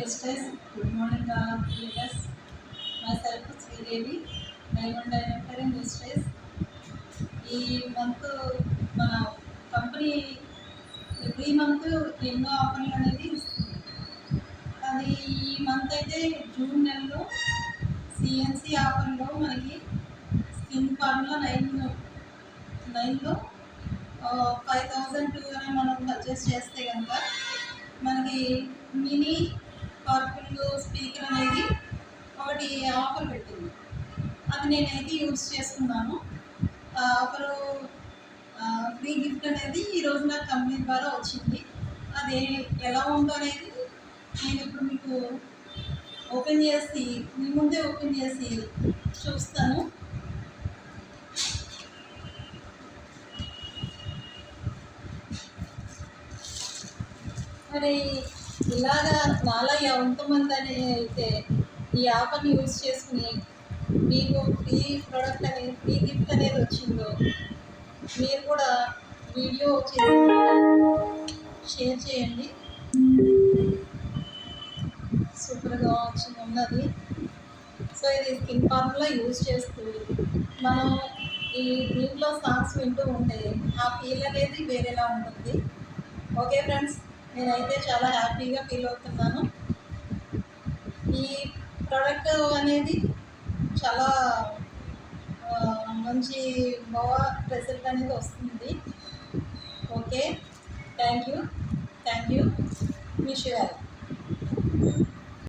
listeners, good morning leaders. Myself Sridevi, Diamond Director in Listeners. ఈ month మన company every month ఎన్నో ఆఫర్లు అనేది ఇస్తుంది. అది ఈ మంత్ అయితే జూన్ నెలలో సిఎన్సి ఆఫర్లో మనకి స్కిన్ ఫార్ములా నైన్లో 5,002 అని మనం పర్చేస్ చేస్తే కనుక మనకి మినీ పవర్ఫుల్ స్పీకర్ అనేది ఒకటి ఆఫర్ పెట్టింది. అది నేనైతే యూజ్ చేసుకున్నాను. ఆఫరు ఫ్రీ గిఫ్ట్ అనేది ఈరోజు నాకు కంపెనీ ద్వారా వచ్చింది. అది ఎలా ఉందో అనేది నేను ఇప్పుడు మీకు మీ ముందే ఓపెన్ చేసి చూస్తాను. మరి ఇలాగా నాలా ఎంతమంది అయితే ఈ ఆఫర్ని యూజ్ చేసుకుని మీకు ఫ్రీ ప్రోడక్ట్ అనేది ఫ్రీ గిఫ్ట్ అనేది వచ్చిందో మీరు కూడా వీడియో చేసి షేర్ చేయండి. సూపర్గా ఉన్నది. సో ఇది స్కిన్ ఫార్ములా యూజ్ చేస్తూ మనం దీంట్లో సాంగ్స్ వింటూ ఉంటే ఆ ఫీల్ అనేది వేరేలా ఉంటుంది. ఓకే ఫ్రెండ్స్, నేనైతే చాలా హ్యాపీగా ఫీల్ అవుతున్నాను. ఈ ప్రోడక్ట్ అనేది చాలా మంచి బాగా రిజల్ట్ అనేది వస్తుంది. Okay, thank you. Wish you all.